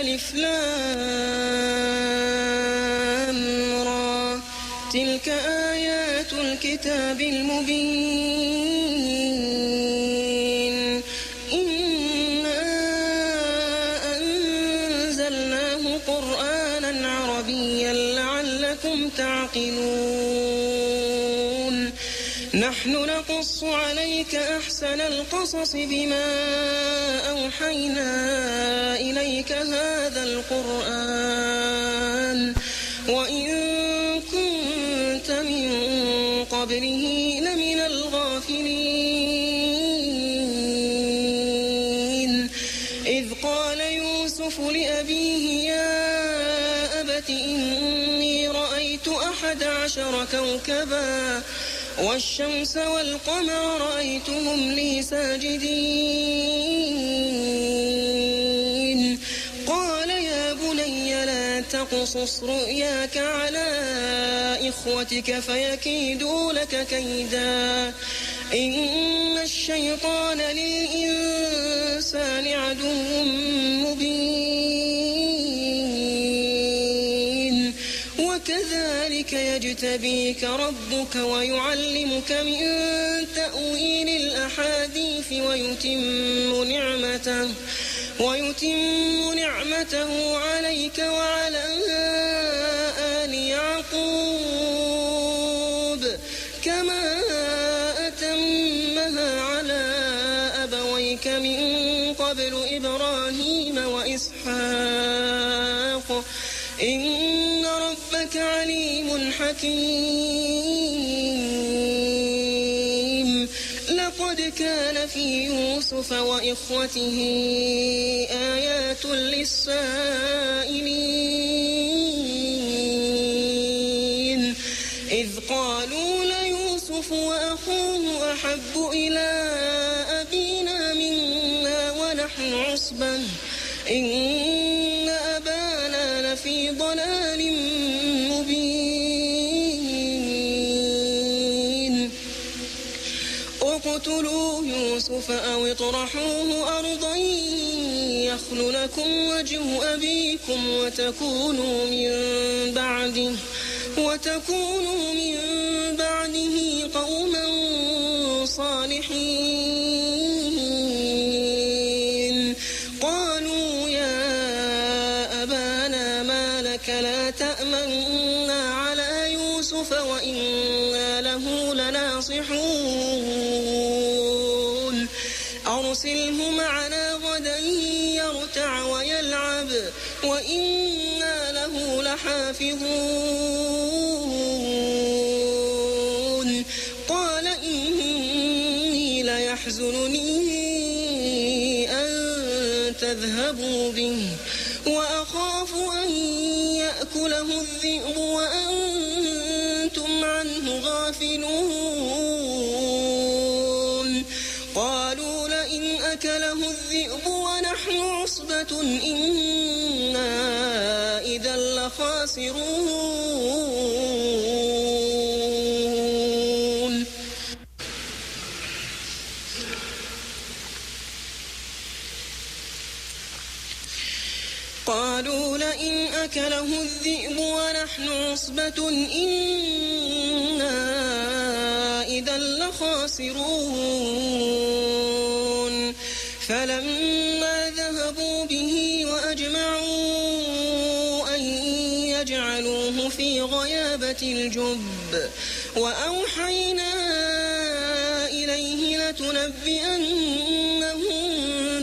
ألف لام را تلك آيات الكتاب المبين إنا أنزلناه قرآنا عربيا لعلكم تعقلون نحن نقص عليك أحسن القصص بما أوحينا إليك هذا القرآن وإن كنت من قبله لمن الغافلين إذ قال يوسف لأبيه يا أبت إني رأيت 11 كوكبا والشمس والقمر رأيتهم لي ساجدين قال يا بني لا تقصص رؤياك على إخوتك فيكيدوا لك كيدا إن الشيطان للإنسان عدو مبين وكذلك يجتبيك ربك ويعلمك من تأويل الأحاديث ويتم نعمته عليك وعلى آل يعقوب كما أتمها على أبويك من قبل إبراهيم وإسحاق إن ربك عليم حكيم لقد كان في يوسف وإخوته آيات للسائلين إذ قالوا ليوسف وأخوه أحب إلى أبينا منا ونحن عصبة إن أبانا لفي ضلال مبين اقتلوا يوسف أو اطرحوه أرضا يخل لكم وجه أبيكم وتكونوا من بعده قوما صالحين قالوا يا أبانا ما لك لا تأمنا على يوسف وإنا له لناصحون أرسله معنا غدا يرتع ويلعب وإنا له لحافظون قال إني ليحزنني أن تذهبوا به وأخاف أن يأكله الذئب وأنتم عنه غافلون قالوا لئن أكله الذئب ونحن عصبة إنا إذا لخاسرون قالوا لئن أكله الذئب ونحن عصبة إنا إذا لخاسرون فلما ذهبوا به وأجمعوا أن يجعلوه في غيابة الجب وأوحينا إليه لتنبئنهم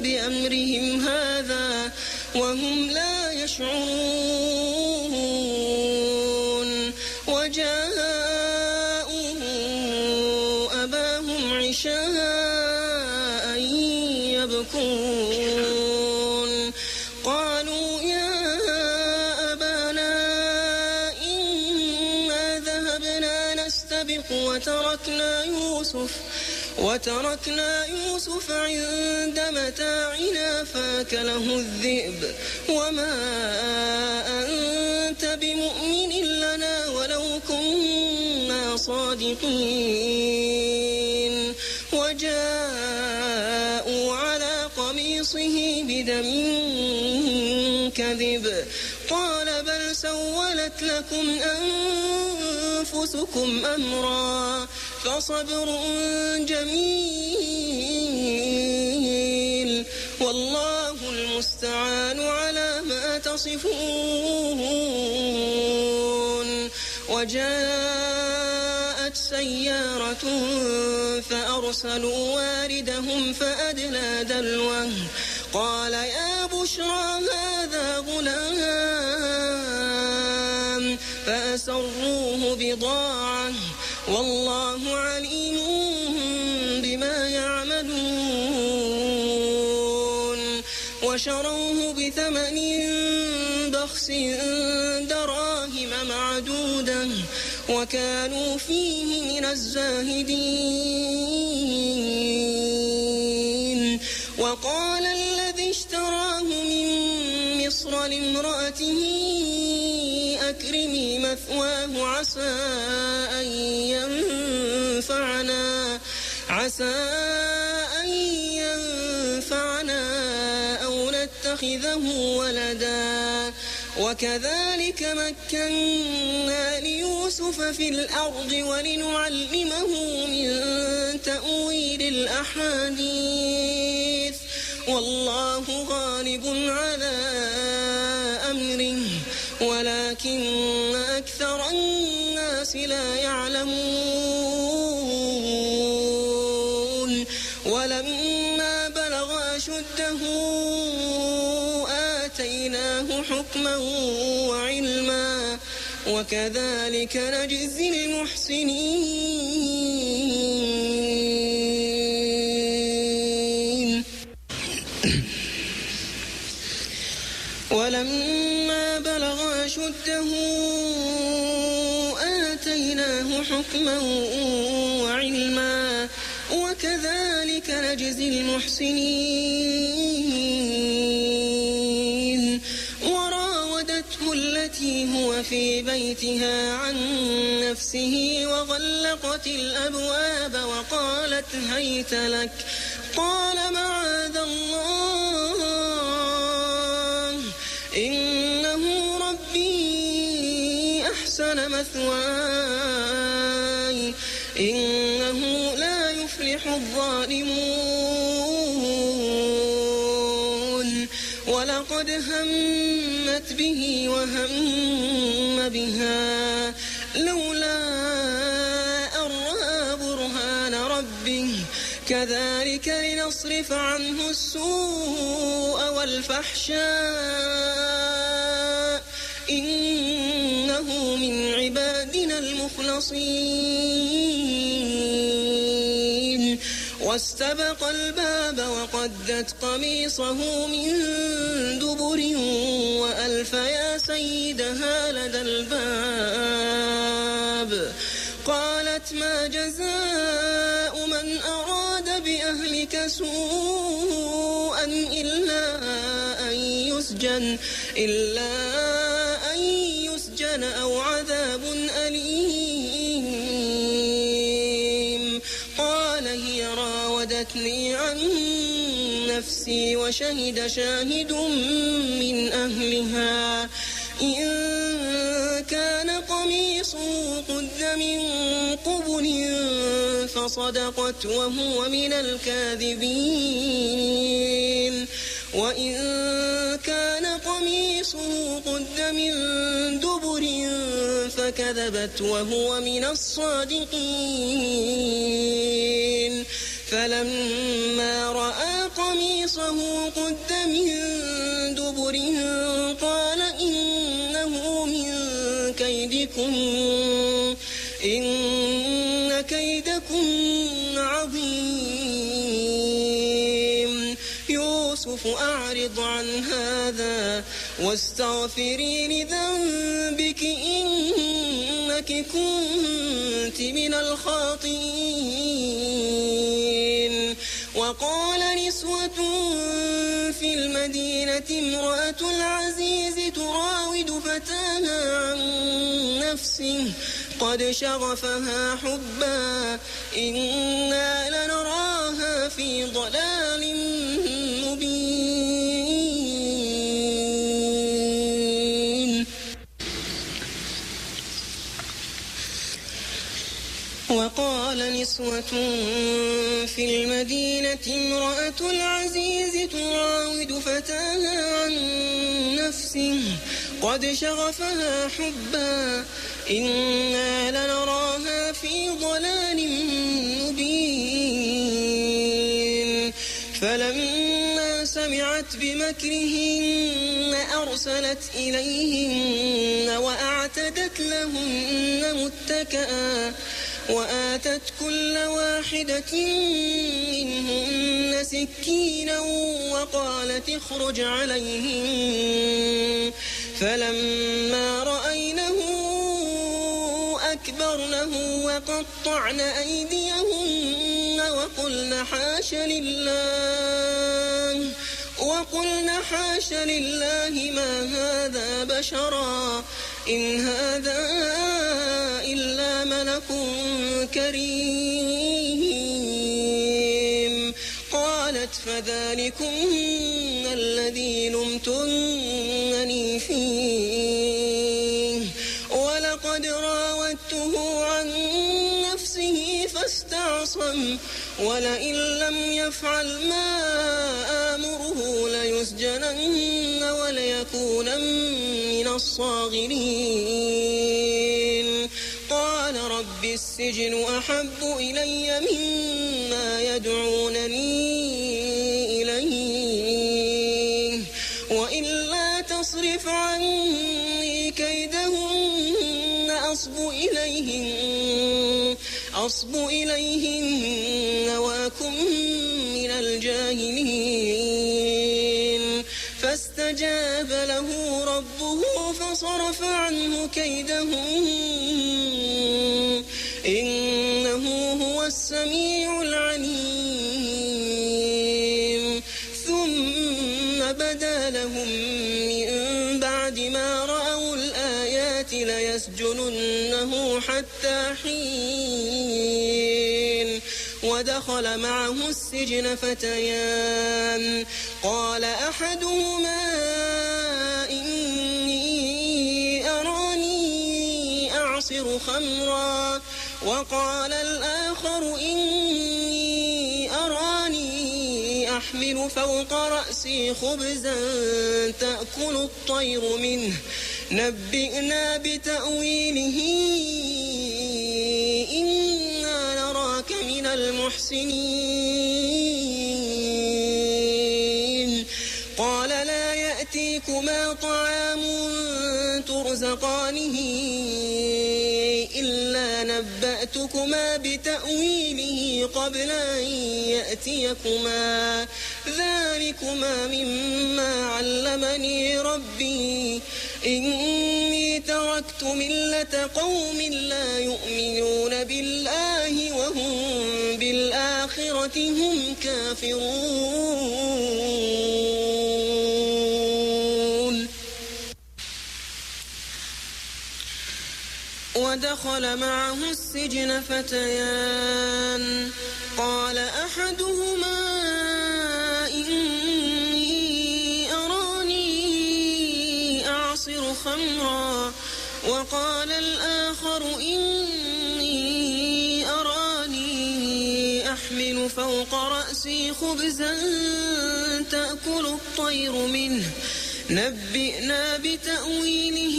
بأمرهم هذا وهم لا يشعرون وجاءوا أباهم عشاء يبكون قالوا يا أبانا إنا ذهبنا نستبق وتركنا يوسف عند متاعنا فأكله الذئب وما أنت بمؤمن لنا ولو كنا صادقين وجاءوا على قميصه بدم كذب قال بل سولت لكم أنفسكم أمرا فصبر جميل والله المستعان على ما تصفون. وجاءت سيارة فأرسلوا واردهم فأدلى دلوه قال يا بشرى هذا غلام فأسروه بضاعة والله عليم بما يعملون. وشروه بثمن بخس دراهم معدودة وكانوا فيه من الزاهدين. وقال الذي اشتراه من مصر لامرأته أكرمي مثواه عسى أن ينفعنا أو نتخذه ولدا وكذلك مكنا ليوسف في الأرض ولنعلمه من تأويل الأحاديث والله غالب على أمره ولكن أكثر الناس لا يعلمون. ولما بلغ أشده آتيناه حكما وعلما وكذلك نجزي المحسنين. ولما بلغ أشده آتيناه حكما وعلما وكذلك نجزي المحسنين. وراودته التي هو في بيتها عن نفسه وغلقت الأبواب وقالت هيت لك قال معاذ الله إنه ربي أحسن مثواي إنه لا يفلح الظالمون. ولقد همت به وهم بها لولا أن رأى برهان ربه كذلك لنصرف عنه السوء والفحشاء إنه من عبادنا المخلصين. واستبق الباب وقدت قميصه من دبر وألف يا سيدها لدى الباب قالت ما جزاء من أراد بأهلك سوءا إلا أن يسجن أو عذاب أليم. قال هي راودتني عن نفسي وشهد شاهد من أهلها إن كان قميصه قد من قبل فصدقت وهو من الكاذبين وإن كان قميصه قد من دبر فكذبت وهو من الصادقين. فلما رأى قميصه قد من دبر قال إنه من كيدكم إن كيدكم عظيم. يوسف أعرض عن هذا واستغفري لذنبك إنك كنت من الخاطئين. وقال نسوة في المدينة امرأة العزيز تراود فتاها عن نفسه قد شغفها حبا إنا لنراها في ضلال مبين. نسوة في المدينة امرأة العزيز تراود فتاها عن نفسه قد شغفها حبا إنا لنراها في ضلال مبين فلما سمعت بمكرهن أرسلت إليهن وأعتدت لهن متكئا وآتت كل واحدة منهن سكينا وقالت اخرج عليهن فلما رأينه أكبرنه وقطعن أيديهن وقلن حاش لله ما هذا بشرا إن هذا إلا ملك كريم قالت فذلكن الذي لمتنني فيه ولقد راودته عن نفسه فاستعصم ولئن لم يفعل ما آمره ليسجنن وليكون من الصاغرين قال رب السجن أحب إلي مما يدعونني إليه وإلا تصرف عني كيدهن أصب إليهن وأكن من الجاهلين فاستجاب له ربه فصرف عنه كيدهن إنه هو السميع العليم ثم بدا لهم من بعد ما رأوا الآيات ليسجننه حتى حين ودخل معه السجن فتيان قال أحدهما إني أراني أعصر خمرا وقال الآخر إني أراني أحمل فوق رأسي خبزا تأكل الطير منه نبئنا بتأويله إنا نراك من المحسنين قال لا يأتيكما طعام ترزقانه إلا نبأتكما بتأويله قبل أن يأتيكما ذلكما مما علمني ربي إني تركت ملة قوم لا يؤمنون بالله وهم بالآخرة هم كافرون ودخل معه السجن فتيان قال أحدهما إني أراني أعصر خمرا وقال الآخر إني أراني أحمل فوق رأسي خبزا تأكل الطير منه نبئنا بتأويله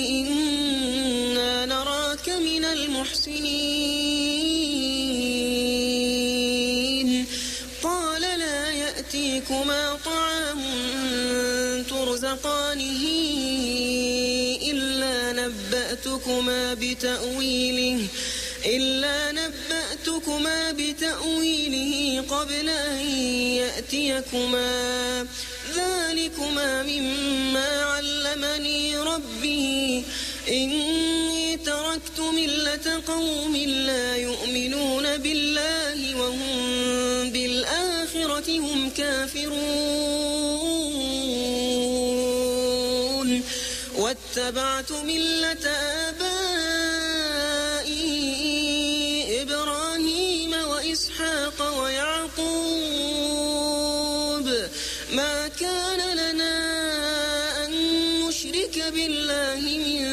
إنا نراك من المحسنين قال لا يأتيكما طعام ترزقانه إلا نبأتكما بتأويله قبل أن يأتيكما ذلكما مما علمني ربي إني تركت ملة قوم لا يؤمنون بالله وهم بالآخرة هم كافرون واتبعت ملة آبائي إبراهيم وإسحاق ويعقوب ما كان لنا أن نشرك بالله من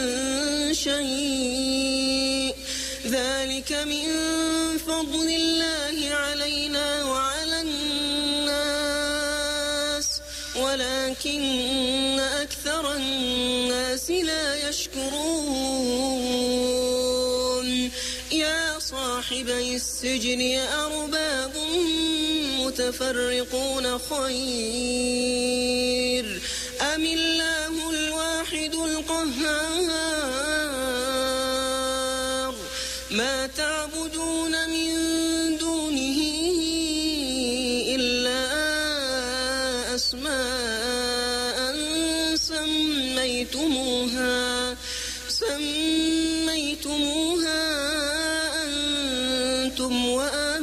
شيء ذلك ذلك من فضل الله علينا وعلى الناس ولكن أكثر الناس لا يشكرون يا صاحبي السجن أأرباب متفرقون خير أم الله الواحد القهار ما تعبدون من دونه إلا أسماء سميتموها أنتم وآباؤكم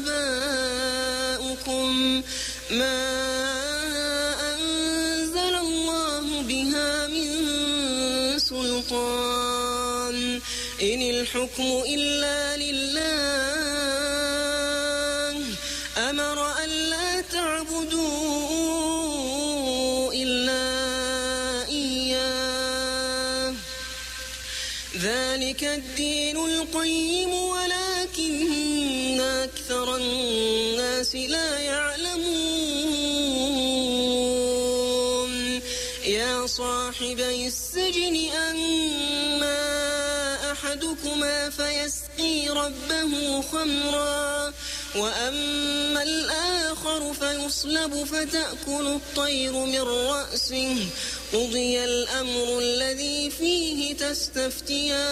ما أنزل الله بها من سلطان إن الحكم إلا لله أمر ألا تعبدوا إلا إياه ذلك الدين القيم ولكن أكثر الناس لا يعلمون يا صاحبي السجن أما أحدكما فيسقي ربه خمرا وأما الآخر فيصلب فتأكل الطير من رأسه قضي الأمر الذي فيه تستفتيان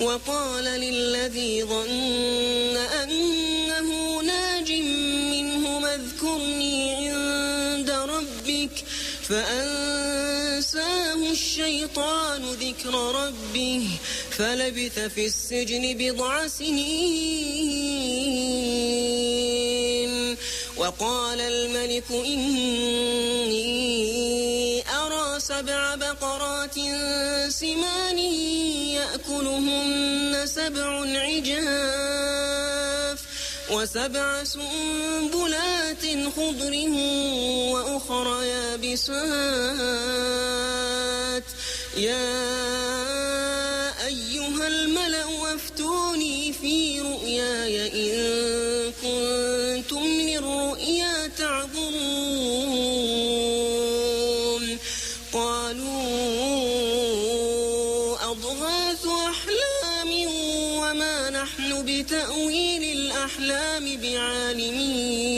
وقال للذي ظن أنه ناج منهما اذكرني عند ربك فأنساه الشيطان ذكر ربه فلبث في السجن بضع سنين وقال الملك إني أرى 7 بقرات سمان يأكلهن 7 عجاف و7 سنبلات خضر وأخر يابسات يا أيها الملأ أفتوني في رؤياي إن كنتم للرؤيا تعبرون قالوا أضغاث أحلام وما نحن بتأويل الأحلام بعالمين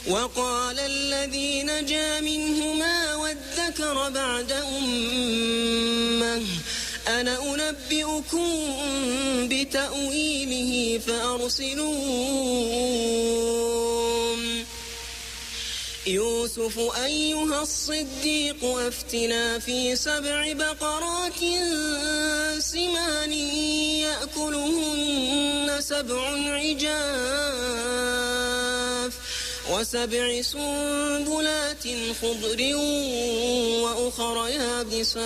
وقال الذي نجا منهما وادكر بعد أمة أنا أنبئكم بتأويله فأرسلون يوسف أيها الصديق أفتنا في 7 بقرات سمان يأكلهن 7 عجاف و7 سنبلات خضر وأخر يابسات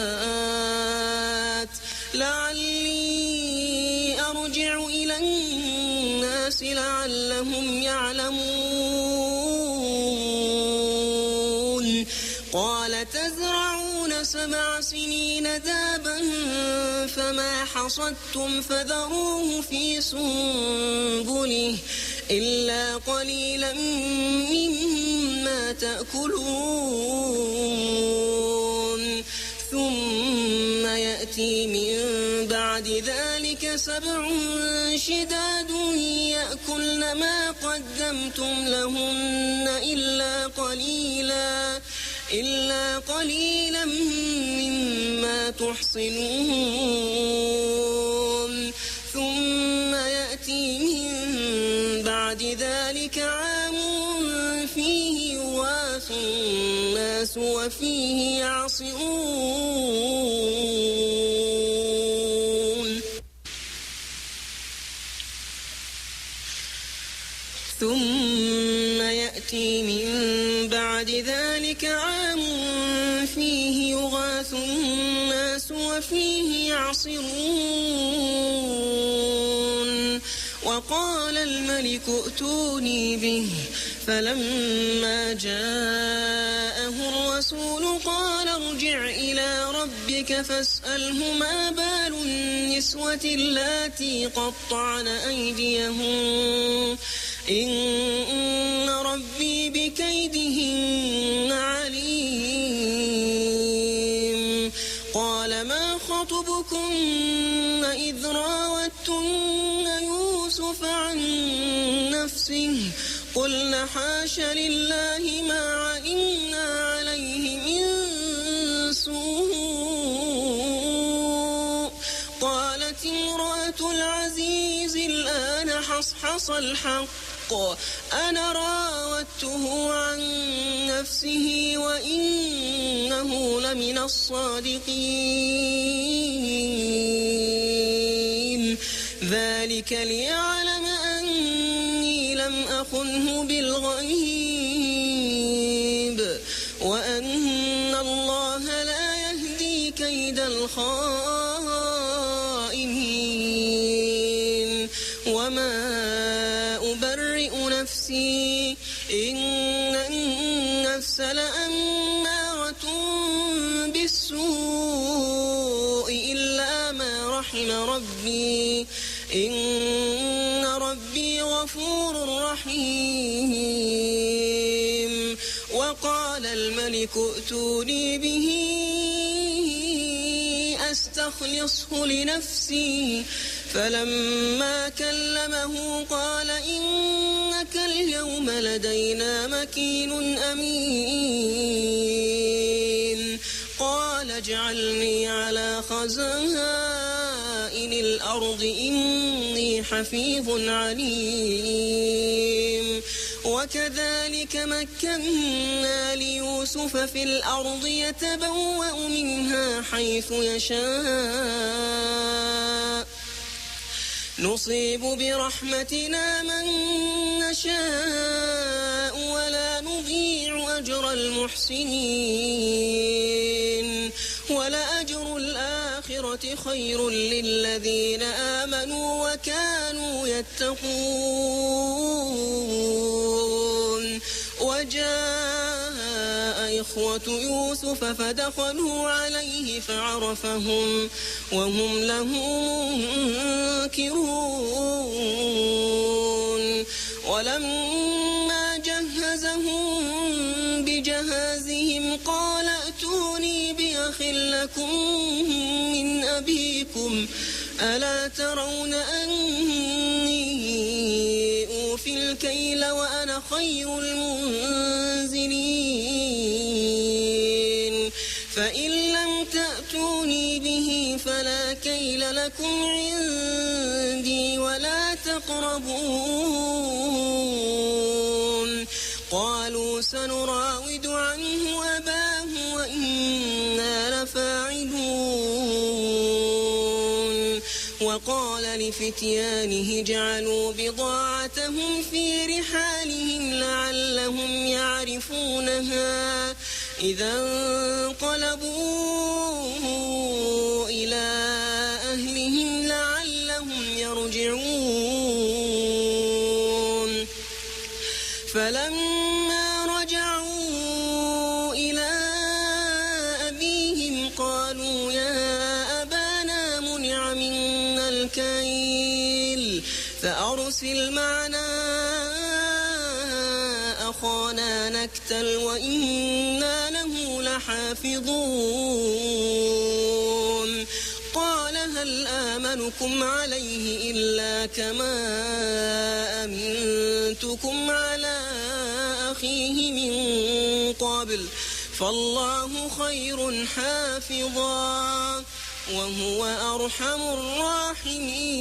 لعلي أرجع إلى الناس لعلهم يعلمون قال تزرعون 7 سنين دابا فما حصدتم فذروه في سنبله إلا قليلا مما تأكلون ثم يأتي من بعد ذلك 7 شداد يأكلن ما قدمتم لهن إلا قليلا مما تحصنون ثم يأتي من بعد ذلك عام فيه يغاث الناس وفيه يعصرون ثم يأتي من بعد ذلك عام فيه يغاث الناس وفيه يعصرون وقال الملك ائتوني به فلما جاءه الرسول قال ارجع إلى ربك فاسأله ما بال النسوة اللاتي قطعن أيديهن إن ربي بكيدهن عليم. قال ما خطبكن إذ راوتن يوسف عن نفسه قلن حاش لله ما علمنا عليه من سوء. قالت امرأة العزيز الآن حصحص الحق أنا راودته عن نفسه وإنه لمن الصادقين. ذلك ليعلم أني لم أخنه بالغيب وأن الله لا يهدي كيد الخائنين. وما أبرئ نفسي إن النفس لأمارة بالسوء إلا ما رحم ربي إن ربي غفور رحيم. وقال الملك ائتوني به أستخلصه لنفسي فلما كلمه قال إنك اليوم لدينا مكين أمين. قال اجعلني على خزائن الأرض إني حفيظ عليم. وكذلك مكنا ليوسف في الأرض يتبوأ منها حيث يشاء نصيب برحمتنا من نشاء ولا نضيع أجر المحسنين. ولأجر الآخرة خير للذين آمنوا وكانوا يتقون. وجاء إخوة يوسف فدخلوا عليه فعرفهم وهم له منكرون. ولما جهزهم بجهازهم قال ائتوني بأخ لكم من أبيكم ألا ترون أني أوفي الكيل وأنا خير المنزلين. فإن لم تأتوني به فلا كيل لكم عندي ولا تقربون. قالوا سنراود عنه أباه وإنا لفاعلون. وقال لفتيانه جعلوا بضاعتهم في رحالهم لعلهم يعرفونها إذا انقلبوا إلى أهلهم لعلهم يرجعون. فلما رجعوا إلى أبيهم قالوا يا أبانا منع منا الكيل فأرسل معنا أخانا نكتل وإنا له لحافظون. قال هل آمنكم عليه إلا كما أمنتكم على أخيه من قبل فالله خير حافظا وهو أرحم الراحمين.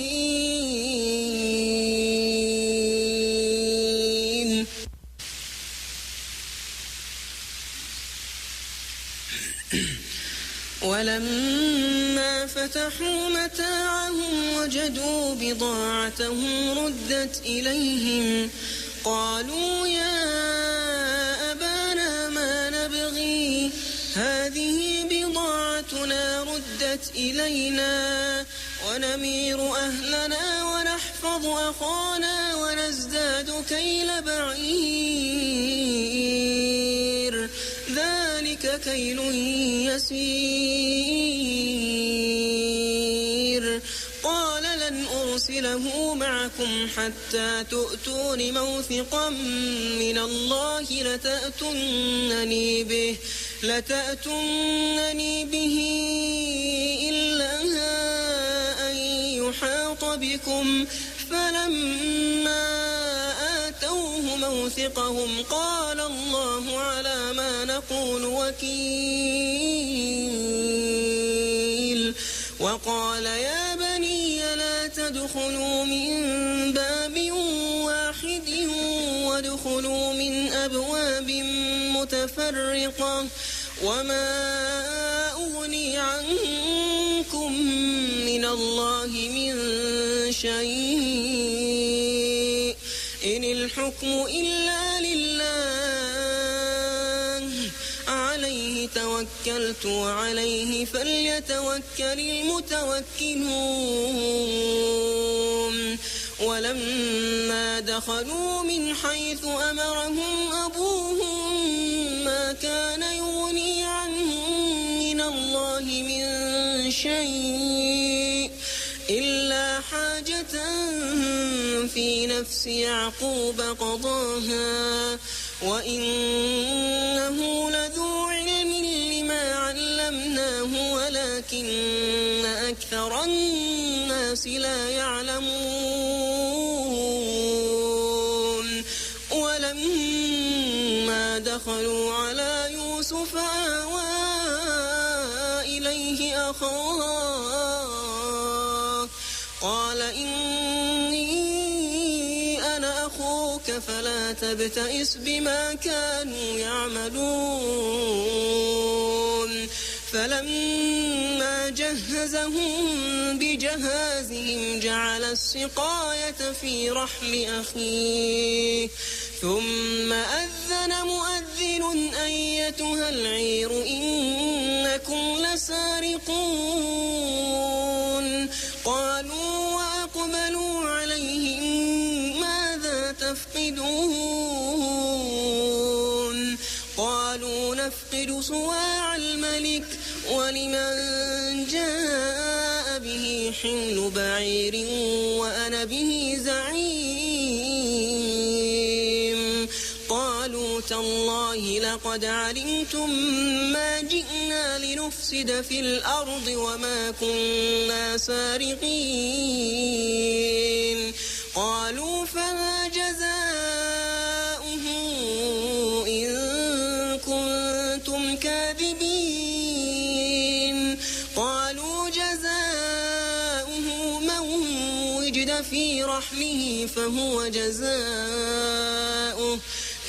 ولما فتحوا متاعهم وجدوا بضاعتهم ردت إليهم قالوا يا أبانا ما نبغي هذه بضاعتنا ردت إلينا ونمير أهلنا ونحفظ نحفظ أخانا ونزداد كيل بعير ذلك كيل يسير قال لن أرسله معكم حتى تؤتون موثقا من الله لتأتونني به إلا أن يحاط بكم فلما آتوه موثقهم قال الله على ما نقول وكيل وقال يا بني لا تدخلوا من باب واحد وادخلوا من أبواب متفرقة وما أغني عنكم من الله من شيء إن الحكم إلا لله عليه توكلت وعليه فليتوكل المتوكلون ولما دخلوا من حيث أمرهم أبوهم ما كان يغني عنهم من الله من شيء إلا حاجة في نفس يعقوب قضاها وإنه لذو علم لما علمناه ولكن أكثر الناس لا يعلمون ولما دخلوا على يوسف آوى إليه أخاه قال إني أنا أخوك فلا تبتئس بما كانوا يعملون فلما جهزهم بجهازهم جعل السقاية في رحل أخيه ثم أذن مؤذن أيتها العير إنكم لسارقون قالوا وأقبلوا عليهم ماذا تفقدون قالوا نفقد صواع الملك ولمن جاء به حمل بعير وأنا به زعيم قالوا تالله لقد علمتم ما جئنا لنفسد في الأرض وما كنا سارقين قالوا فما جزاؤه إن كنتم كاذبين قالوا جزاؤه من وجد في رحله فهو جزاؤه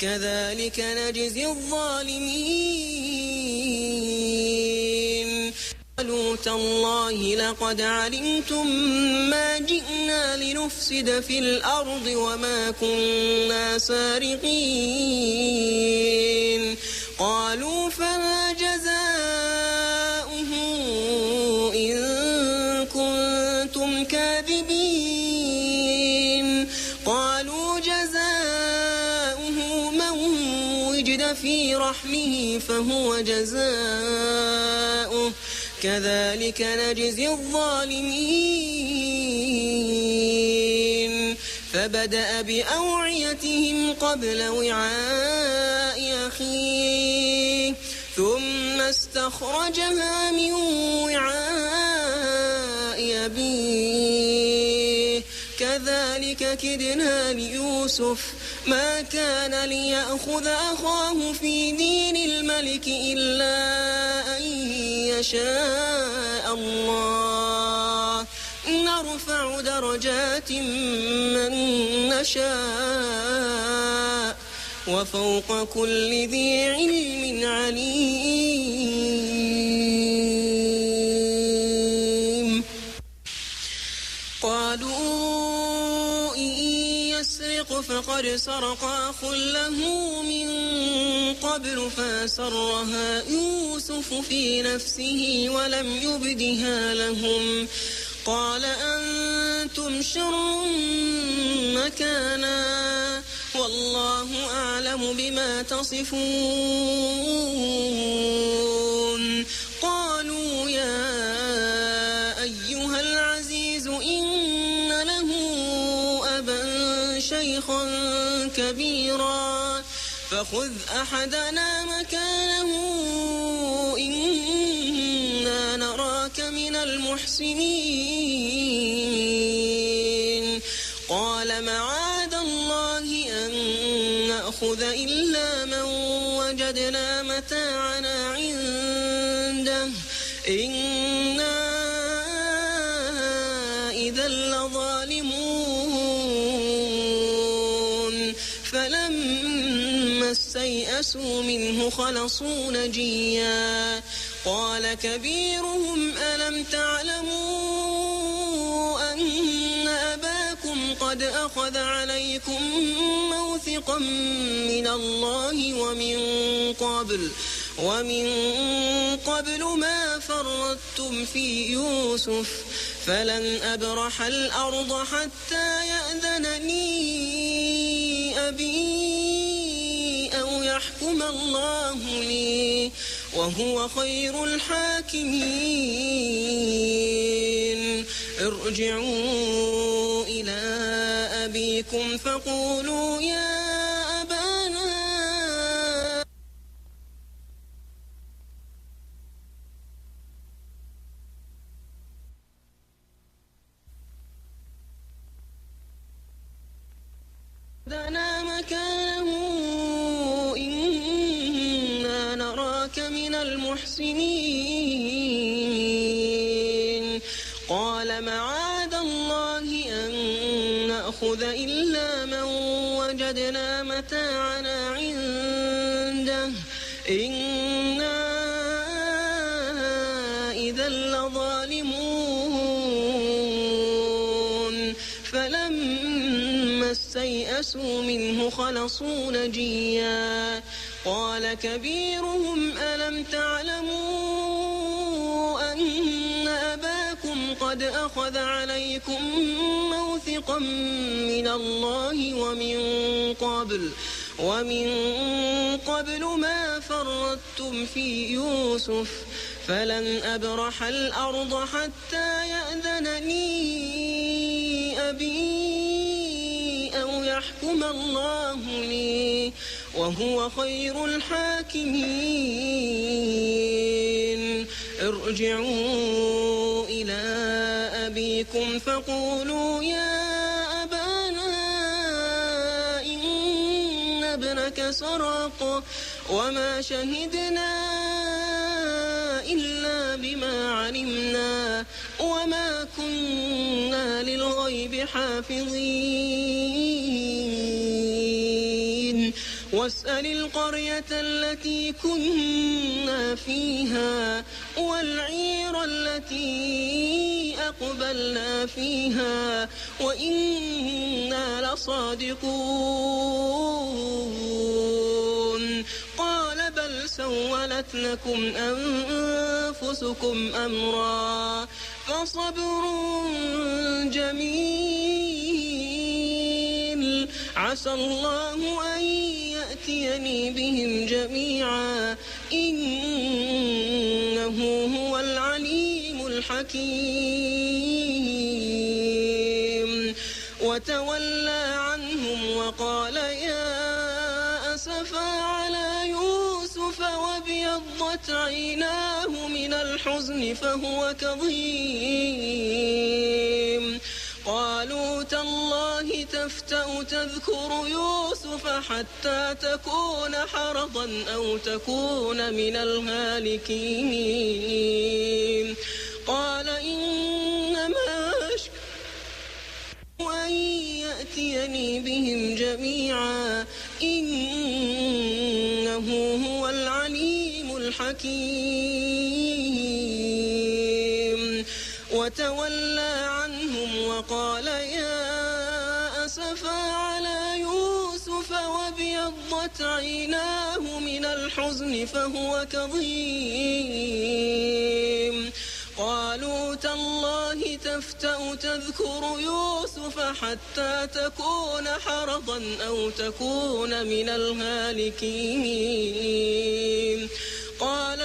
كذلك نجزي الظالمين قالوا تالله لقد علمتم ما جئنا لنفسد في الأرض وما كنا سارقين قالوا فما جزاؤه إن كنتم كاذبين قالوا جزاؤه من وجد في رحله فهو جزاؤه كذلك نجزي الظالمين فبدأ بأوعيتهم قبل وعاء أخيه ثم استخرجها من وعاء أبيه كذلك كدنا ليوسف ما كان ليأخذ أخاه في دين الملك إلا أن يشاء الله نرفع درجات من نشاء وفوق كل ذي علم عليم قالوا إن يسرق فقد سرق أخ له من قبل فأسرها يوسف في نفسه ولم يبدها لهم قال أنتم شر مكانا والله أعلم بما تصفون قالوا يا أيها العزيز إن له أبا شيخا كبيرا فخذ أحدنا مكانه إنا نراك من المحسنين قال معاذ الله أن نأخذ إلا من وجدنا متاعنا عنده إنا إذا لظالمون فلما استيئسوا منه خلصوا نجيا قال كبيرهم ألم تعلموا أن أباكم قد أخذ عليكم موثقا من الله ومن قبل ما فرطتم في يوسف فلن أبرح الأرض حتى يأذن لي أبي أو يحكم الله لي وهو خير الحاكمين ارجعوا إلى أبيكم فقولوا يا أبانا دنا مكانه إنا نراك من المحسنين قال معاذ الله أن نأخذ إلا من وجدنا متاعنا عنده إنا إذا لظالمون فلما استيئسوا منه خلصوا نجيا قال كبيرهم ألم تعلموا أن أباكم قد أخذ عليكم موثقا من الله ومن قبل ما فرطتم في يوسف فلن أبرح الأرض حتى يأذن لي أبي أو يحكم الله لي وهو خير الحاكمين ارجعوا إلى أبيكم فقولوا يا أبانا إن ابنك سرق وما شهدنا إلا بما علمنا وما كنا للغيب حافظين واسأل القرية التي كنا فيها والعير التي أقبلنا فيها وإنا لصادقون قال بل سولت لكم أنفسكم أمرا فصبر جميل عسى الله أن يأتيني بهم جميعا إنه هو العليم الحكيم وتولى عنهم وقال يا أسفا على يوسف وابيضت عيناه من الحزن فهو كظيم قالوا تالله تفتأ تذكر يوسف حتى تكون حرضا أو تكون من الهالكين قال إنما أشكو أن يأتيني بهم جميعا إنه هو العليم الحكيم وتولى عنهم وقال يا أسفا على يوسف وابيضت عيناه من الحزن فهو كظيم قالوا تالله تفتأ تذكر يوسف حتى تكون حرضا أو تكون من الهالكين. قال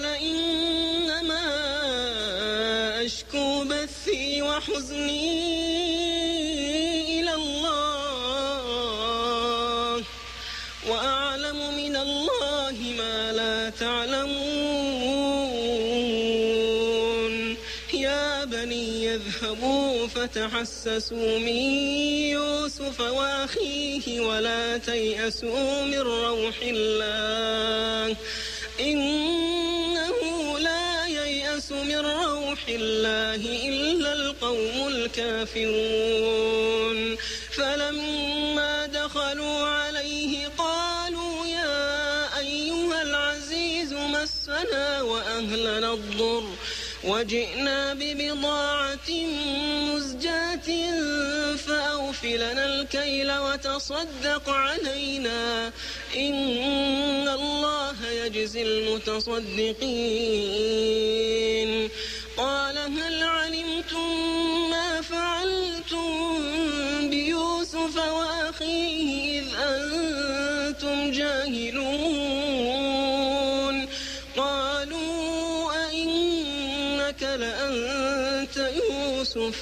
إنما أشكو بثي وحزني إلى الله وأعلم من الله ما لا تعلمون. يا بني يذهبوا فتحسسوا من يوسف وأخيه ولا تيأسوا من روح الله إنه لا ييأس من روح الله إلا القوم الكافرون. فلما دخلوا عليه قالوا يا أيها العزيز مسنا وأهلنا الضر وجئنا ببضاعة مزجاة فأوف لنا الكيل وتصدق علينا إن الله يجزي المتصدقين. قال هل علمتم ما فعلتم بيوسف وأخيه إذ أنتم جاهلون؟ قالوا أئنك لأنت يوسف؟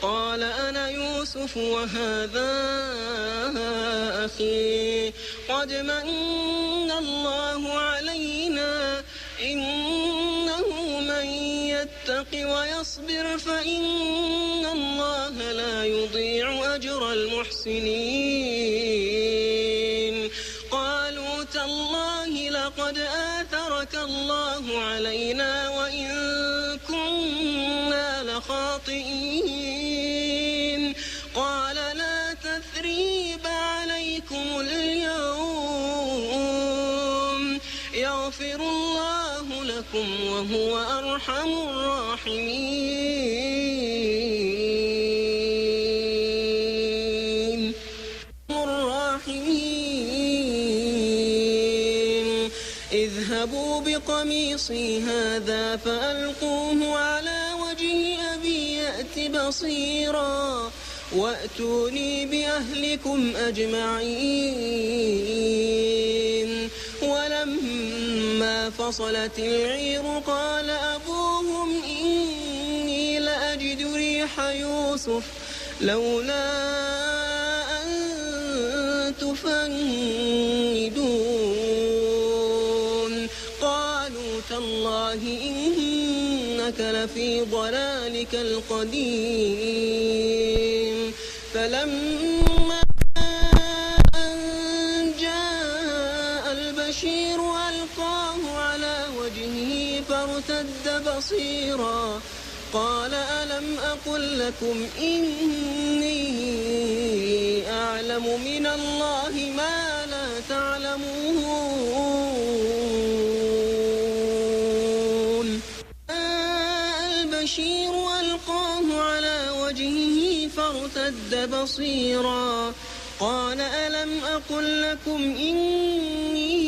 قال أنا يوسف وهذا أخي قد من الله علينا إنه من يتق ويصبر فإن الله لا يضيع أجر المحسنين. قالوا تالله لقد آثرك الله علينا وإن كنا لخاطئين. قال لا تثريب عليكم اليوم يغفر الله لكم وهو أرحم الراحمين. اذهبوا بقميصي هذا فألقوه على وجه أبي يأت بصيرا وأتوني بأهلكم أجمعين. ولما فصلت العير قال أبوهم إني لأجد ريح يوسف لولا أن تفندون. قالوا تالله إنك لفي ضلالك القديم. فلما أن جاء البشير ألقاه على وجهه فارتد بصيرا قال ألم أقل لكم إني أعلم من الله ما لا تعلمون. البشير ألقاه على وجهه فارتد بصيرا قال ألم أقل لكم إني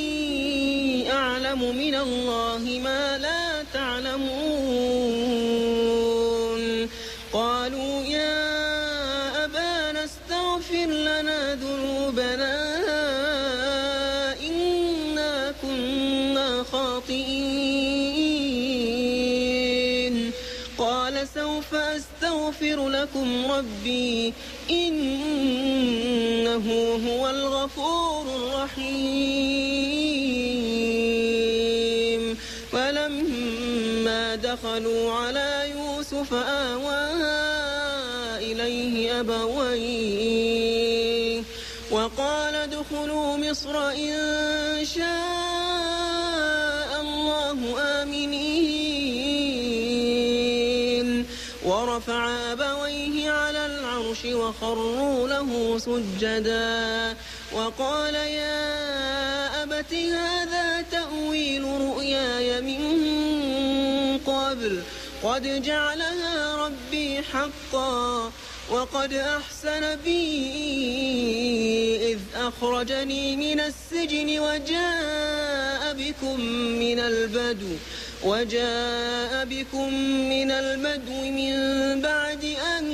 أعلم من الله ما لا تعلمون. قالوا يا أبانا استغفر لنا ذنوبنا إنا كنا خاطئين. قال سوف أستغفر لكم ربي إنه هو الغفور الرحيم. فلما دخلوا على يوسف آوى إليه أبويه وقال ادخلوا مصر إن شاء الله آمنين. ورفع أبويه على العرش وخروا له سجدا وقال يا أبت هذا تأويل رؤياي من قبل قد جعلها ربي حقا وقد أحسن بي إذ أخرجني من السجن وجاء بكم من البدو من بعد أن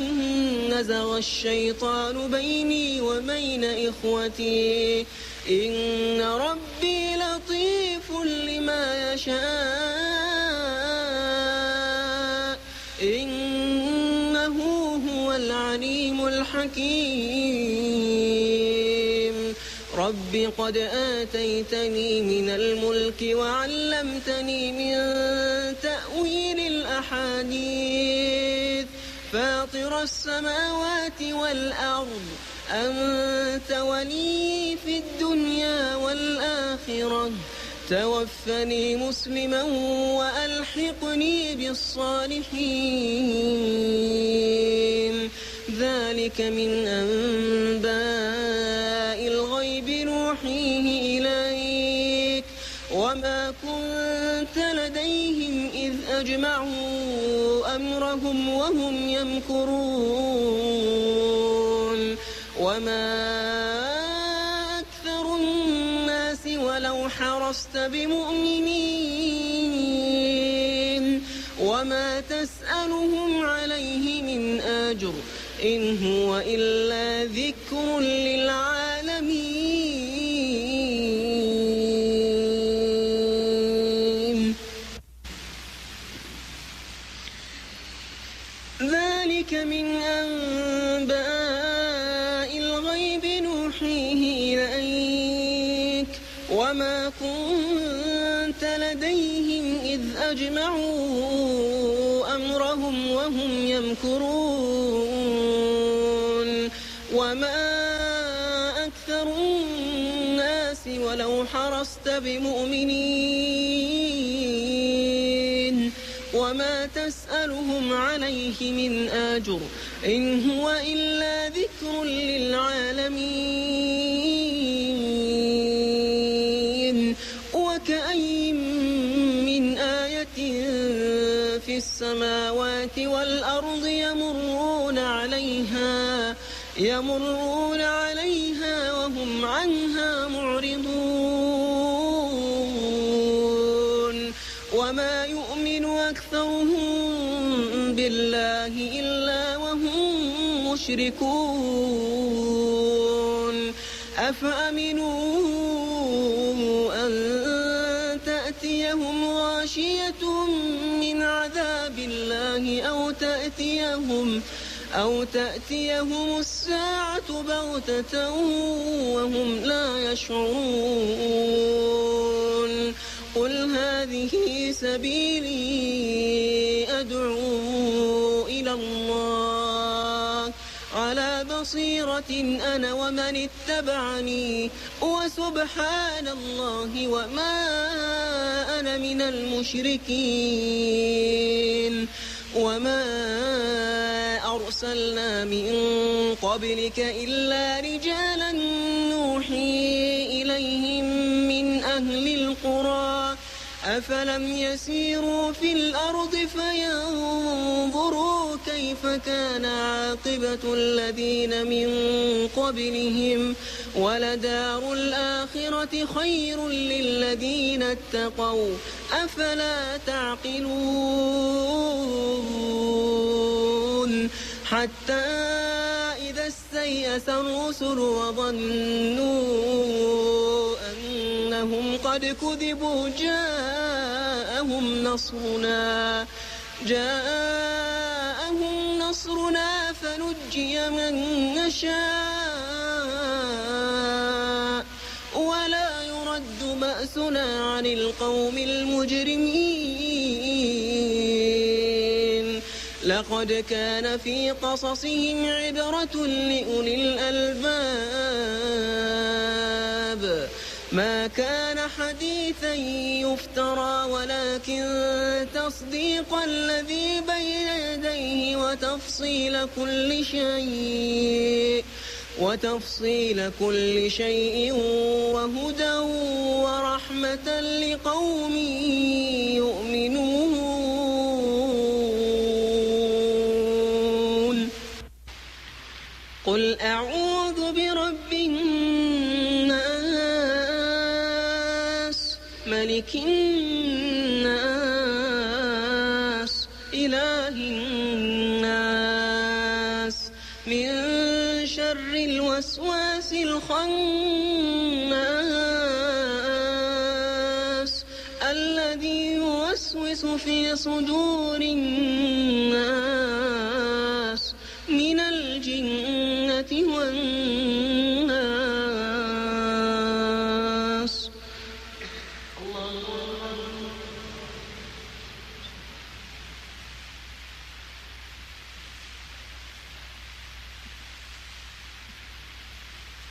نزغ الشيطان بيني وبين إخوتي إن ربي لطيف لما يشاء إنه هو العليم الحكيم رب قد آتيتني من الملك وعلمتني من تأويل الأحاديث فاطر السماوات والأرض أنت ولي في الدنيا والآخرة توفني مسلما وألحقني بالصالحين ذلك من أنباء الغيب نوحيه إليك وما كنت لديهم إذ أجمعوا أمرهم وهم يمكرون وما أكثر الناس ولو حرصت بمؤمنين وما تسألهم عليه من أجر إن هو إلا ذكر للعالمين ذلك من أنباء الغيب نوحيه إليك وما كنت لديهم إذ أجمعوا أمرهم وهم يمكرون وما أكثر الناس ولو حرصت بمؤمنين وما تسألهم عليه من أجر إن هو إلا ذكر للعالمين وكأين من آية في السماوات والأرض يمرون عليها وهم عنها معرضون وما يؤمن أكثرهم بالله إلا وهم مشركون أفأمنوا أن تأتيهم غاشية من عذاب الله أو تأتيهم الساعة بغتة وهم لا يشعرون قل هذه سبيلي أدعو إلى الله على بصيرة أنا ومن اتبعني وسبحان الله وما أنا من المشركين وما أرسلنا من قبلك إلا رجالا نوحي إليهم من أهل القرى أفلم يسيروا في الأرض فينظروا كيف كان عاقبة الذين من قبلهم ولدار الآخرة خير للذين اتقوا أفلا تعقلون حتى إذا استيأس الرسل وظنوا أنهم قد كذبوا جاءهم نصرنا فنجي من نشاء ولا يرد بأسنا عن القوم المجرمين لقد كان في قصصهم عبرة لأولي الألباب ما كان حديثا يفترى ولكن تصديق الذي بين يديه وتفصيل كل شيء وهدى ورحمة لقوم يؤمنون قل أعوذ برب الناس ملك الناس إله الناس من شر الوسواس الخناس الذي يوسوس في صدور الناس من الجنة والناس.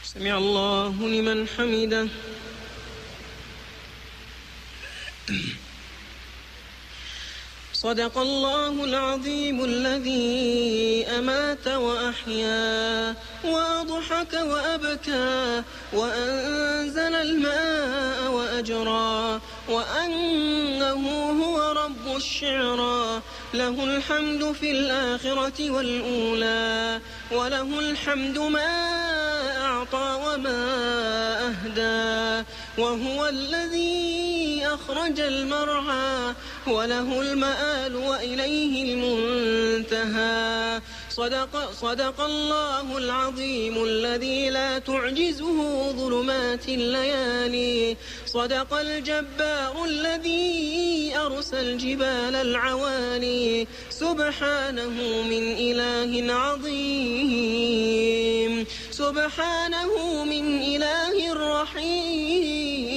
سمع الله لمن حمده. صدق الله العظيم الذي أمات وأحيا وأضحك وأبكى وأنزل الماء وأجرى وأنه هو رب الشعرى له الحمد في الآخرة والأولى وله الحمد ما أعطى وما أهدى وهو الذي أخرج المرعى وله المآل وإليه المنتهى. صدق الله العظيم الذي لا تعجزه ظلمات الليالي. صدق الجبار الذي أرسى الجبال العوالي. سبحانه من إله عظيم سبحانه من إله رحيم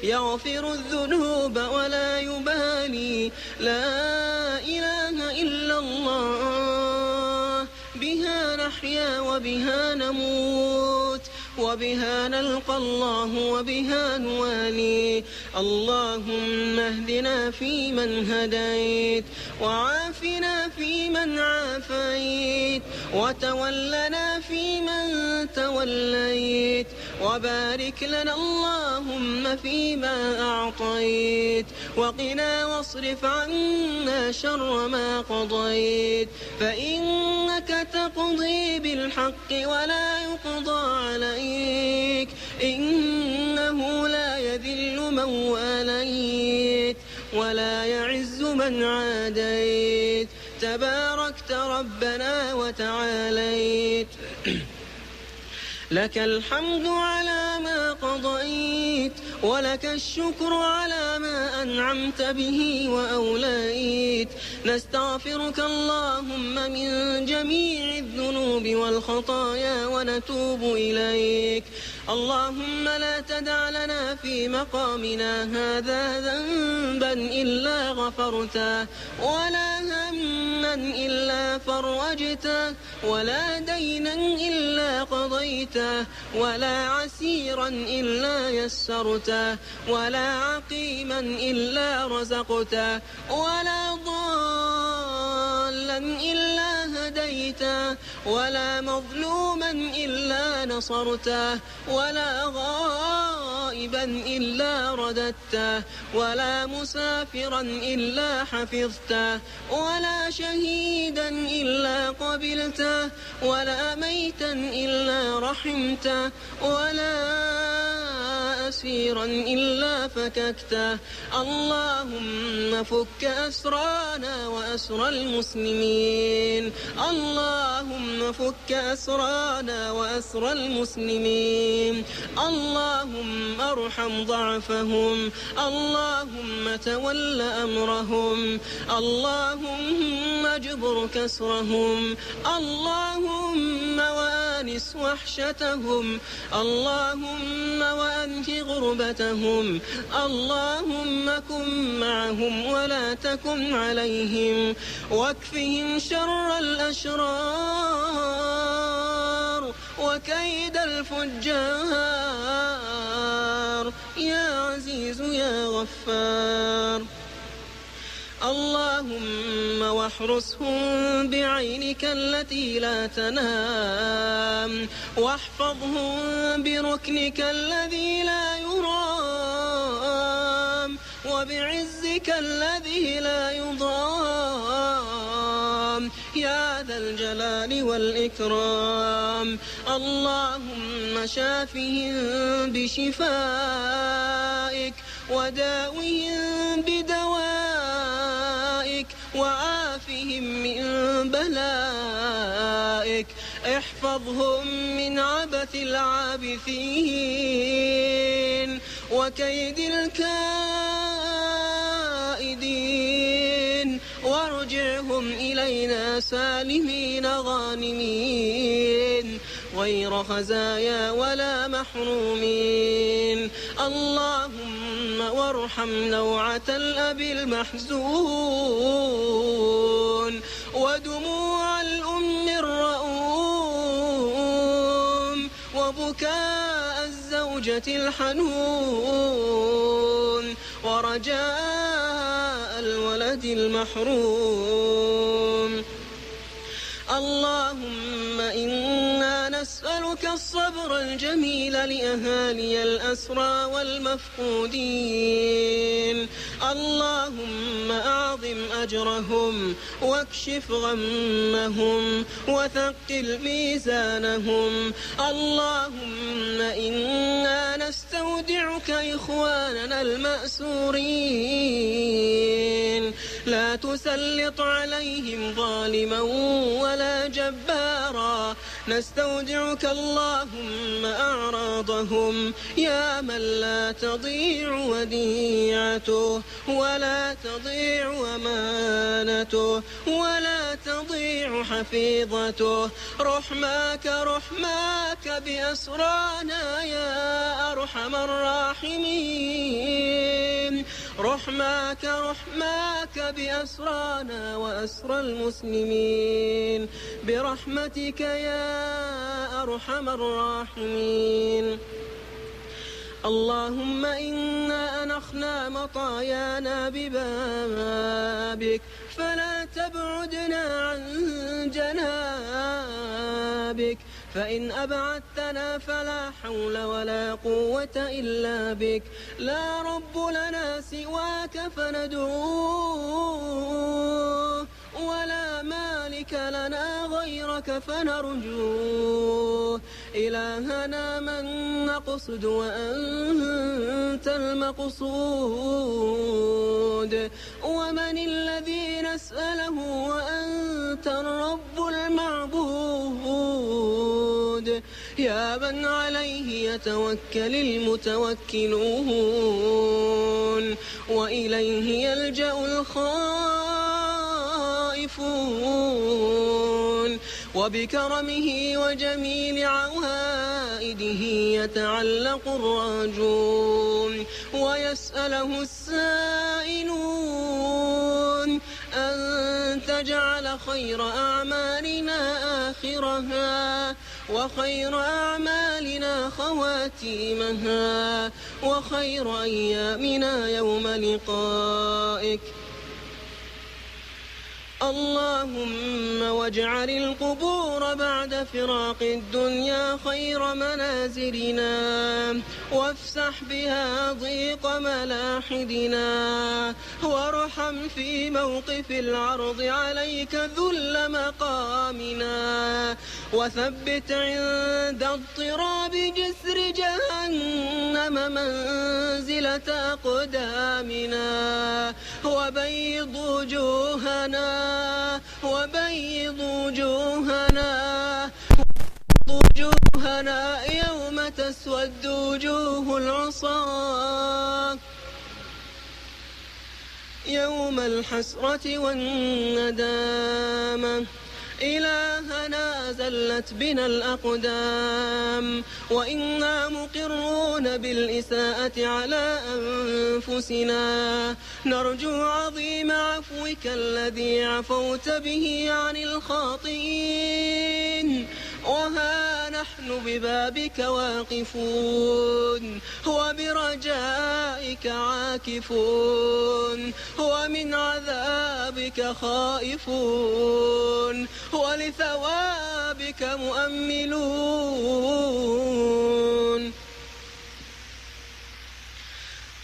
يغفر الذنوب ولا يبالي. لا إله إلا الله بها نحيا وبها نموت وبها نلقى الله وبها نوالي. اللهم اهدنا فيمن هديت وعافنا فيمن عافيت وتولنا فيمن توليت وبارك لنا اللهم فيما أعطيت وقنا واصرف عنا شر ما قضيت فإنك تقضي بالحق ولا يقضى عليك إنه لا يذل من واليت ولا يعز من عاديت تباركت ربنا وتعاليت. لك الحمد على ما قضيت ولك الشكر على ما أنعمت به وأوليت. نستغفرك اللهم من جميع الذنوب والخطايا ونتوب إليك. اللهم لا تدع لنا في مقامنا هذا ذنبا إلا غفرته ولا هما إلا فرجته ولا دينا إلا قضيته ولا عسيرا إلا يسرته ولا عقيما إلا رزقته ولا ضالا إلا هديته ولا مظلوما إلا نصرته ولا غائبا إلا رددته ولا مسافرا إلا حفظته ولا شهيدا إلا قبلته ولا ميتا إلا رحمته ولا أسيرا إلا فككته. اللهم فك أسرانا وأسر المسلمين. اللهم فك أسرانا وأسر المسلمين. اللهم ارحم ضعفهم. اللهم تول أمرهم. اللهم اجبر كسرهم. اللهم وآنس وحشتهم. اللهم وأنهِ غربتهم. اللهم كن معهم ولا تكن عليهم واكفهم شر الأشرار وكيد الفجار يا عزيز يا غفار. اللهم واحرسهم بعينك التي لا تنام واحفظهم بركنك الذي لا يرام وبعزك الذي لا يضام يا ذا ذا الجلال والإكرام. اللهم شافهم بشفائك وداوهم بدوائك وعافهم من بلائك. احفظهم من عبث العابثين وكيد الكائدين، وارجعهم إلينا سالمين غانمين غير خزايا ولا محرومين. اللهم وارحم نوعة الأب المحزون ودموع الأم الرؤوم وبكاء الزوجة الحنون ورجاء الولد المحروم. اللهم إنا نسألك الصبر الجميل لأهالي الأسرى والمفقودين. اللهم أعظم أجرهم واكشف غمهم وثقل ميزانهم. اللهم إنا نستودعك إخواننا المأسورين، لا تسلط عليهم ظالما ولا جبارا. نستودعك اللهم أعراضهم يا من لا تضيع وديعته ولا تضيع أمانته ولا تضيع حفيظته. رحماك بأسرانا يا أرحم الراحمين. رحماك بأسرانا وأسرى المسلمين برحمتك يا أرحم الراحمين. اللهم إنا أنخنا مطايانا ببابك فلا تبعدنا عن جنابك، فإن أبعدتنا فلا حول ولا قوة إلا بك. لا رب لنا سواك فندعوه ولا مالك لنا غيرك فنرجوه. إلهنا من نقصد وأنت المقصود، ومن الذي نسأله وأنت الرب المعبود. يا من عليه يتوكل المتوكلون وإليه يلجأ الخائفون، وبكرمه وجميل عوائده يتعلق الراجون ويسأله السائلون أن تجعل خير أعمالنا آخرها وخير أعمالنا خواتيمها وخير أيامنا يوم لقائك. اللهم واجعل القبور بعد فراق الدنيا خير منازلنا، وافسح بها ضيق ملاحدنا، وارحم في موقف العرض عليك ذل مقامنا، وثبت عند اضطراب جسر جهنم منزلة أقدامنا، وبيض وجوهنا يوم تسود وجوه العصاة يوم الحسرة والندامة. إلهنا زلت بنا الأقدام وإنا مقرون بالإساءة على أنفسنا، نرجو عظيم عفوك الذي عفوت به عن الخاطئين، وها نحن ببابك واقفون وبرجائك عاكفون، ومن عذابك خائفون ولثوابك مؤملون.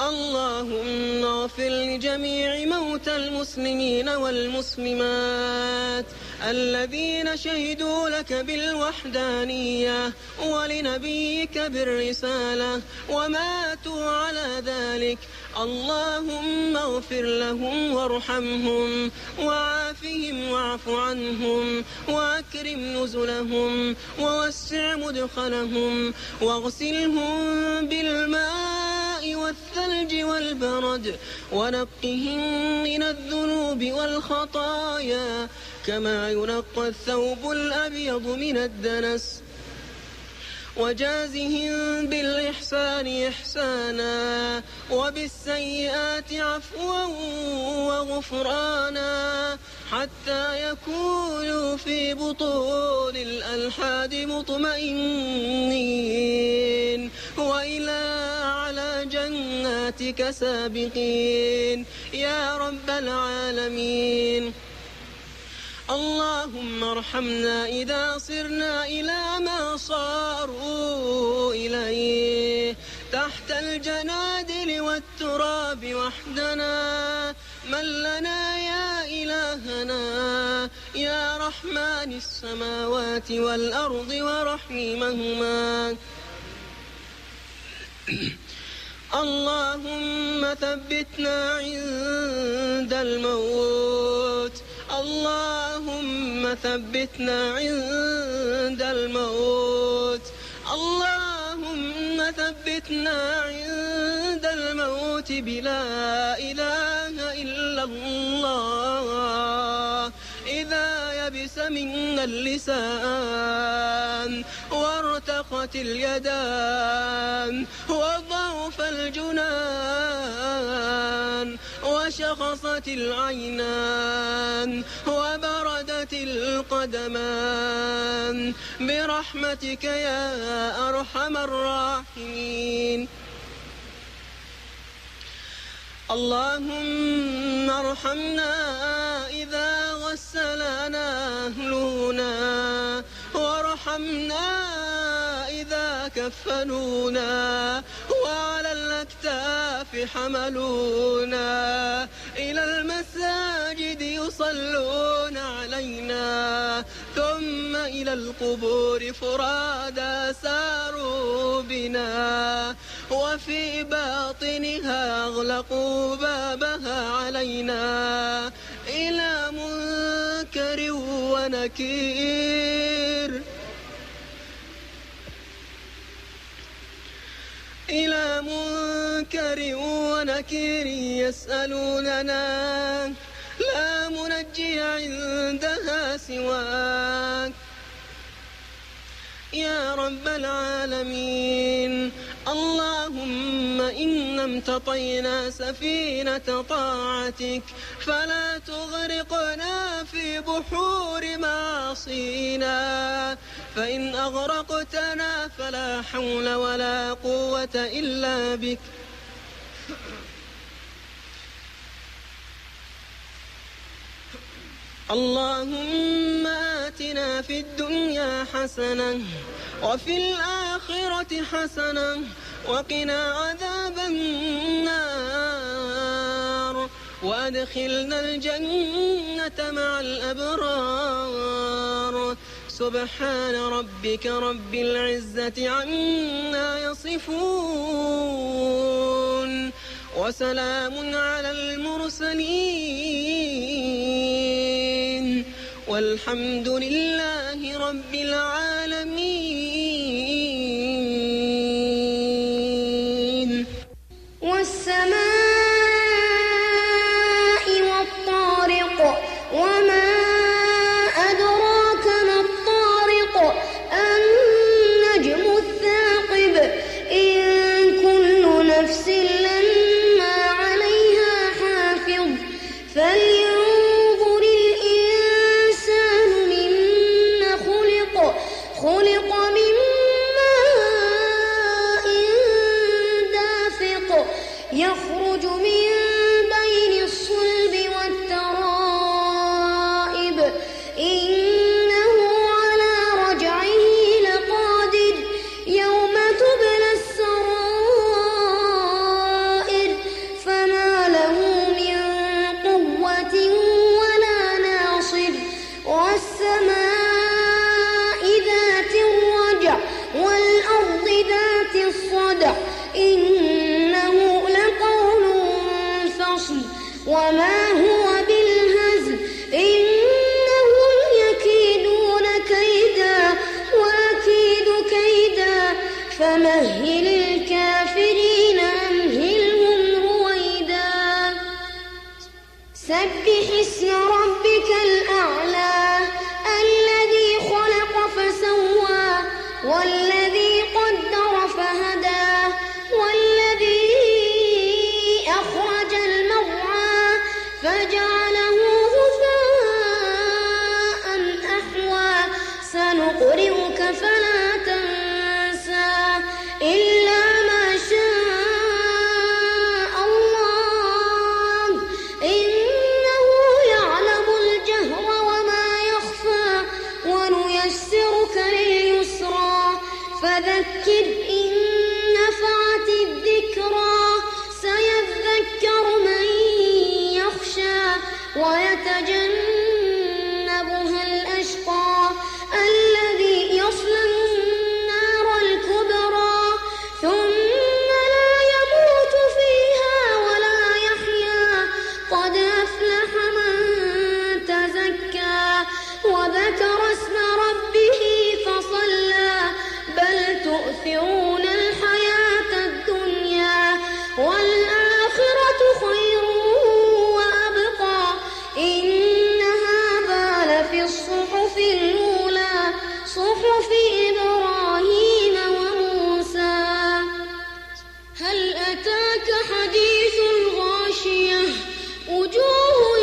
اللهم اغفر لجميع موتى المسلمين والمسلمات الذين شهدوا لك بالوحدانية ولنبيك بالرسالة وماتوا على ذلك. اللهم اغفر لهم وارحمهم وعافهم واعف عنهم وأكرم نزلهم ووسع مدخلهم واغسلهم بالماء والثلج والبرد ونقهم من الذنوب والخطايا كما ينقى الثوب الأبيض من الدنس، وجازهم بالإحسان إحسانا وبالسيئات عفوا وغفرانا حتى يكونوا في بطون الألحاد مطمئنين وإلى على جناتك سابقين يا رب العالمين. اللهم ارحمنا إذا صرنا إلى ما صاروا إليه تحت الجنادل والتراب وحدنا، من لنا يا إلهنا يا رحمن السماوات والأرض ورحيمهما. اللهم ثبتنا عند الموت، اللهم ثبتنا عند الموت، اللهم ثبتنا عند الموت بلا إله إلا الله. إذا يبس منا اللسان وارتقت اليدان وضعف الجنان وشخصت العينان وبردت القدمان برحمتك يا أرحم الراحمين. اللهم ارحمنا إذا غسلنا أهلنا وارحمنا إذا كفنونا وعلى الأكتاف حملونا إلى المساجد يصلون علينا ثم إلى القبور فرادا ساروا بنا وفي باطنها أغلقوا بابها علينا إلى منكر ونكير، إلى منكر ونكير يسألوننا لا منجي عندها سواك يا رب العالمين. اللهم إن امتطينا سفينة طاعتك فلا تغرقنا في بحور معاصينا، فإن أغرقتنا فلا حول ولا قوة إلا بك. اللهم آتنا في الدنيا حسنة وفي الآخرة حسنة وقنا عذاب النار وأدخلنا الجنة مع الأبرار. سبحان ربك رب العزة عما يصفون وسلام على المرسلين والحمد لله رب العالمين. والسماء والطارق وما أدراك ما الطارق النجم الثاقب إن كل نفس لما عليها حافظ فلينظر الإنسان مما خلق سبح اسم ربك الأعلى الذي خلق فسوى والذي قدر فهدى والذي أخرج المرعى فجعله غثاء أحوى سنقرئك فلا تنسى إلا ما شاء الله إنه يعلم الجهر وما يخفى ونيسرك لليسرى فذكر إن نفعت الذكرى سيذكر من يخشى ويتجنبها الأشقى الذي يصلى النار الكبرى ثم لا يموت فيها ولا يحيا قد أفلح من تزكى وذكر اسم ربه فصلى بل تؤثرون الحياة الدنيا والآخرة خير وأبقى إن هذا لفي الصحف الأولى صحف إبراهيم وموسى هل أتاك حديث الغاشية وجوه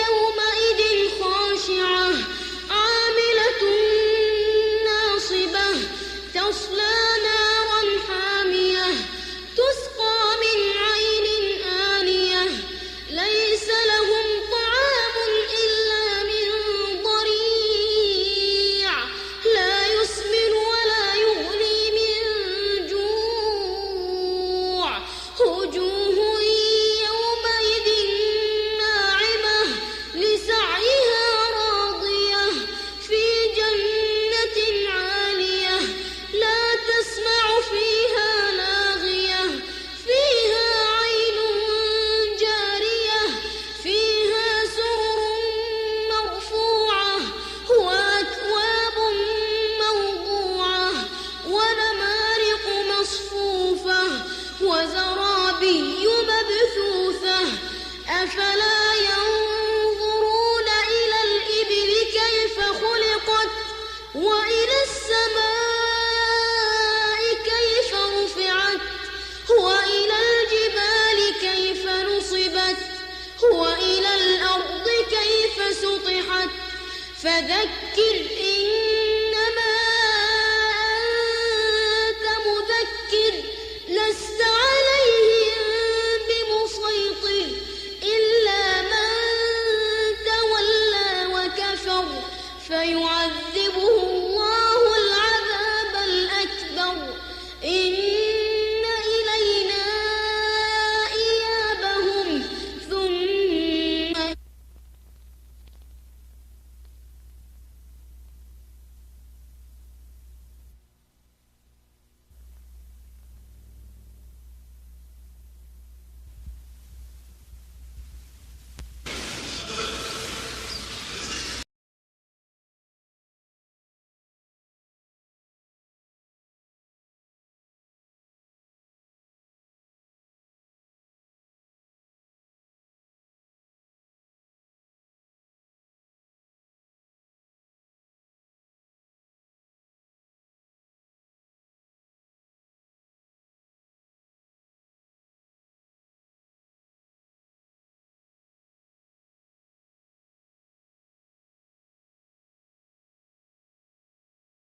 يومئذ خاشعة عاملة ناصبة تصلى نارا حامية تسقى من عين آنية ليس لهم طعام إلا من ضريع لا يسمن ولا يغني من جوع وجوه يومئذ ناعمة لسعيها راضية في جنة عالية لا تسمع فيها لاغية فيها عين جارية فيها سرر مرفوعة وأكواب موضوعة ونمارق مصفوفة وزرابي مبثوثة أفلا ينظرون إلى الإبل كيف خلقت وإلى السماء كيف رفعت وإلى الجبال كيف نصبت وإلى الأرض كيف سطحت فذكر